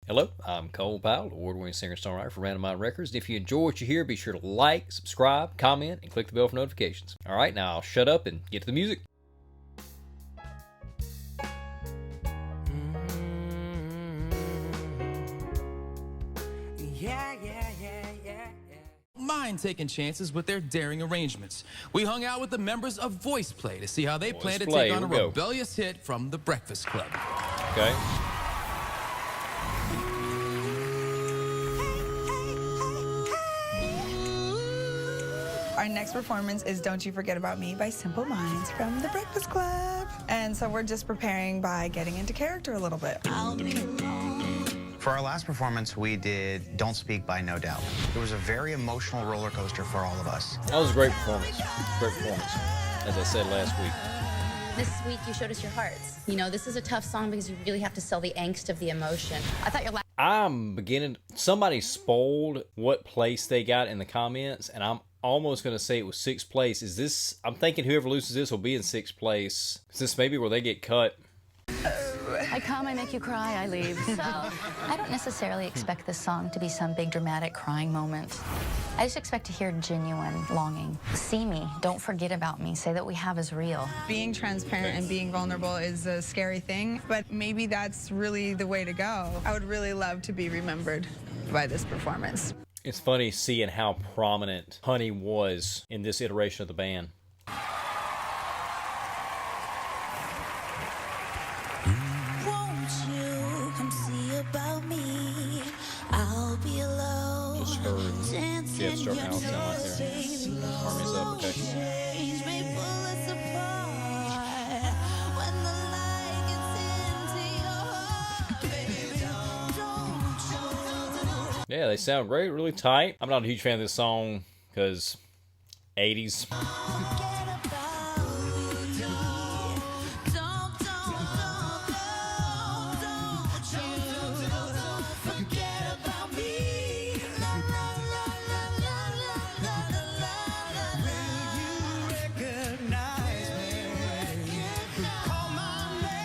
Hello, I'm Cole Powell, award-winning singer-songwriter for Random Mind Records. If you enjoy what you hear, be sure to like, subscribe, comment, and click the bell for notifications. All right, now I'll shut up and get to the music. Mind taking chances with their daring arrangements. We hung out with the members of VoicePlay to see how they plan to take on a rebellious hit from the Breakfast Club. Okay. Our next performance is Don't You Forget About Me by Simple Minds from the Breakfast Club. And so we're just preparing by getting into character a little bit. For our last performance, we did Don't Speak by No Doubt. It was a very emotional roller coaster for all of us. That was a great performance. Great performance, as I said last week. This week you showed us your hearts. You know, this is a tough song because you really have to sell the angst of the emotion. I thought your last... I'm beginning... Somebody spoiled what place they got in the comments, and I'm almost going to say it was 6th place. Is this... I'm thinking whoever loses this will be in 6th place. Is this maybe where they get cut? I come, I make you cry, I leave. So, I don't necessarily expect this song to be some big dramatic crying moment. I just expect to hear genuine longing. See me, don't forget about me, say that we have is real. Being transparent and being vulnerable is a scary thing, but maybe that's really the way to go. I would really love to be remembered by this performance. It's funny seeing how prominent Honey was in this iteration of the band. Just heard Jeff starting out sound like there. Harmony's up, okay. Yeah, they sound great, really tight. I'm not a huge fan of this song because 80s.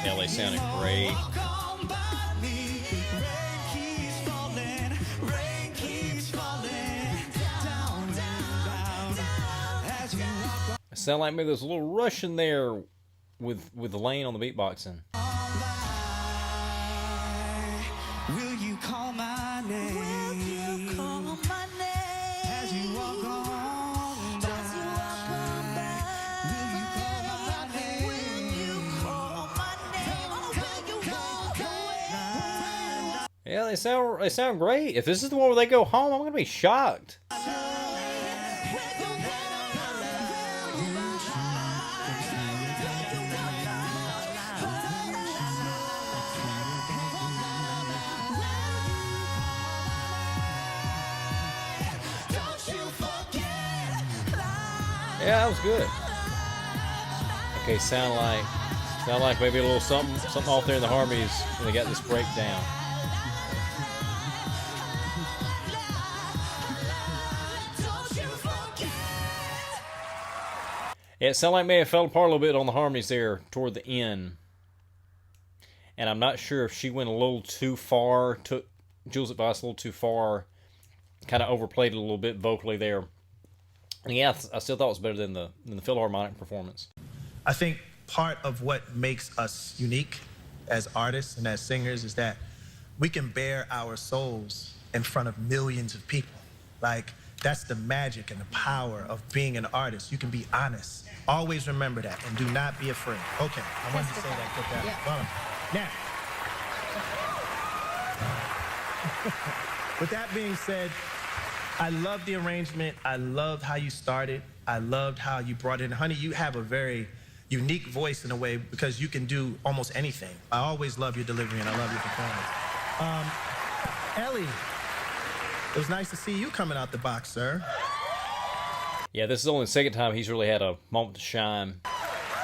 Yeah, they sounded great. It sounded like maybe there's a little rush in there with the Lane on the beatboxing. Will you call my name? Will you call my name? As you walk on by. Will you call my name? Will you call my name? Or will you walk away? Yeah, they sound great. If this is the one where they go home, I'm gonna be shocked. Yeah, that was good. Okay, sound like maybe a little something off there in the harmonies when they got this breakdown. Yeah, it sounded like maybe it fell apart a little bit on the harmonies there toward the end. And I'm not sure if she went a little too far, took Jules' advice a little too far, kind of overplayed it a little bit vocally there. And yeah, I still thought it was better than the Philharmonic performance. I think part of what makes us unique as artists and as singers is that we can bare our souls in front of millions of people. Like, that's the magic and the power of being an artist. You can be honest. Always remember that, and do not be afraid. Okay, I wanted to say that. Get that. Yeah. Now, with that being said, I love the arrangement. I loved how you started. I loved how you brought in Honey. You have a very unique voice in a way because you can do almost anything. I always love your delivery and I love your performance. Ellie, it was nice to see you coming out the box, sir. Yeah, this is only the second time he's really had a moment to shine.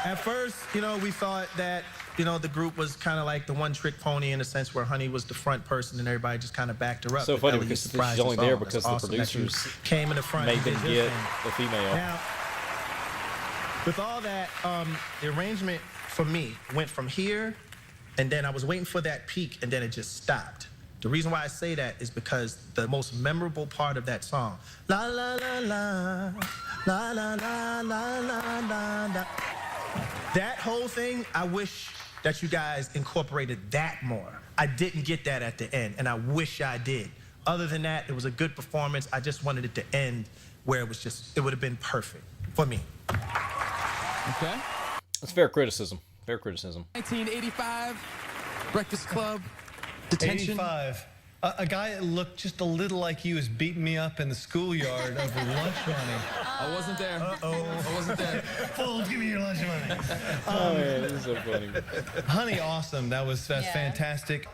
At first, we thought that, the group was kind of like the one-trick pony in a sense where Honey was the front person and everybody just kind of backed her up. So funny because she's only there because the producers came in the front made them get the female. Now, with all that, the arrangement for me went from here, and then I was waiting for that peak, and then it just stopped. The reason why I say that is because the most memorable part of that song, la la la la, la la la la la la la, that whole thing, I wish that you guys incorporated that more. I didn't get that at the end, and I wish I did. Other than that, it was a good performance. I just wanted it to end where it was just, it would have been perfect for me. Okay. That's fair criticism. Fair criticism. 1985, Breakfast Club, detention. 85. A guy that looked just a little like you was beating me up in the schoolyard over lunch money. I wasn't there. I wasn't there. Fools, give me your lunch money. Oh, man, this is so funny. Honey, awesome. That's fantastic.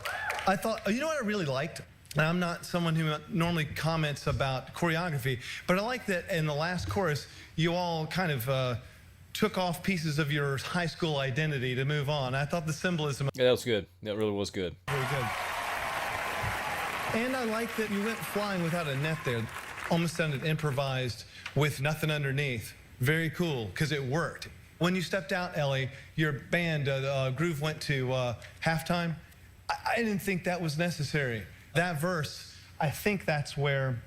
I thought, you know what I really liked? And I'm not someone who normally comments about choreography, but I like that in the last chorus, you all kind of took off pieces of your high school identity to move on. I thought the symbolism... Yeah, that was good. That really was good. Very good. And I like that you went flying without a net there. Almost sounded improvised with nothing underneath. Very cool, because it worked. When you stepped out, Ellie, your band, Groove, went to halftime. I didn't think that was necessary. That verse, I think that's where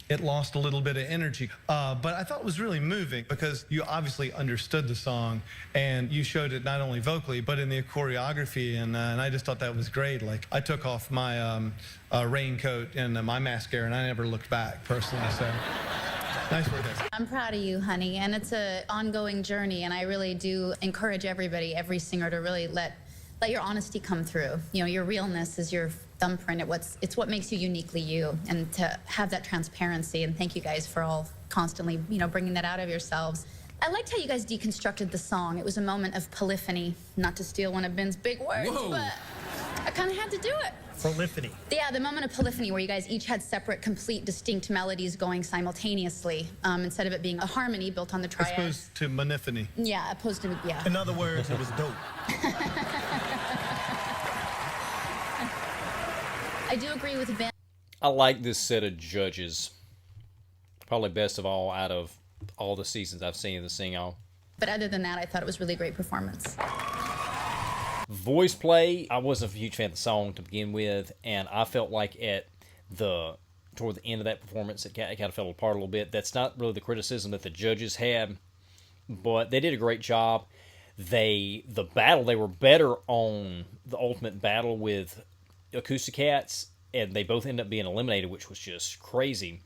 it lost a little bit of energy. But I thought it was really moving because you obviously understood the song and you showed it not only vocally, but in the choreography. And I just thought that was great. Like, I took off my raincoat and my mascara and I never looked back personally, so. Nice work, guys. I'm proud of you, honey, and it's an ongoing journey, and I really do encourage everybody, every singer, to really let your honesty come through. You know, your realness is your thumbprint. It's what makes you uniquely you, and to have that transparency. And thank you guys for all constantly, you know, bringing that out of yourselves. I liked how you guys deconstructed the song. It was a moment of polyphony, not to steal one of Ben's big words, but I kind of had to do it. Polyphony. Yeah, the moment of polyphony where you guys each had separate, complete, distinct melodies going simultaneously, instead of it being a harmony built on the triad. Opposed to monophony. Yeah, opposed to, yeah. In other words, it was dope. I do agree with Ben. I like this set of judges. Probably best of all out of all the seasons I've seen of the sing-all. But other than that, I thought it was a really great performance. VoicePlay, I wasn't a huge fan of the song to begin with, and I felt like toward the end of that performance, it kind of fell apart a little bit. That's not really the criticism that the judges had, but they did a great job. The battle, they were better on the ultimate battle with Acoustic Cats, and they both ended up being eliminated, which was just crazy.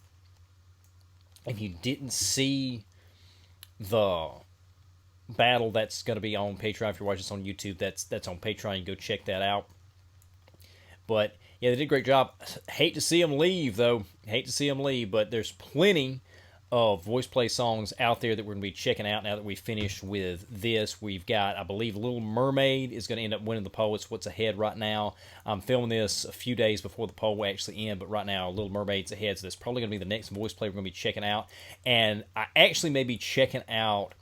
If you didn't see the battle, that's going to be on Patreon. If you're watching this on YouTube, that's on Patreon. You go check that out. But yeah, they did a great job. Hate to see them leave, though. Hate to see them leave, but there's plenty of VoicePlay songs out there that we're going to be checking out now that we finished with this. We've got, I believe, Little Mermaid is going to end up winning the poll. It's what's ahead right now. I'm filming this a few days before the poll will actually end, but right now Little Mermaid's ahead, so that's probably going to be the next VoicePlay we're going to be checking out. And I actually may be checking out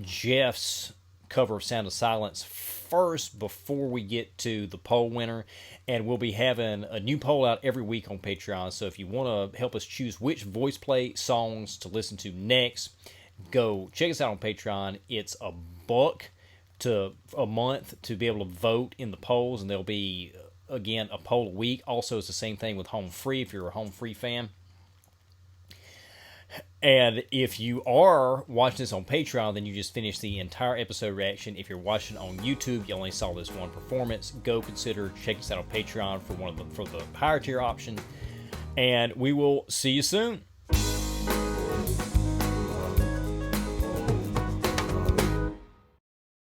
Jeff's cover of Sound of Silence first before we get to the poll winner, and we'll be having a new poll out every week on Patreon. So if you want to help us choose which VoicePlay songs to listen to next, go check us out on Patreon. It's $1 a month to be able to vote in the polls, and there'll be, again, a poll a week. Also, it's the same thing with Home Free if you're a Home Free fan. And if you are watching this on Patreon, then you just finished the entire episode reaction. If you're watching on YouTube, you only saw this one performance. Go consider checking us out on Patreon for the higher tier option. And we will see you soon.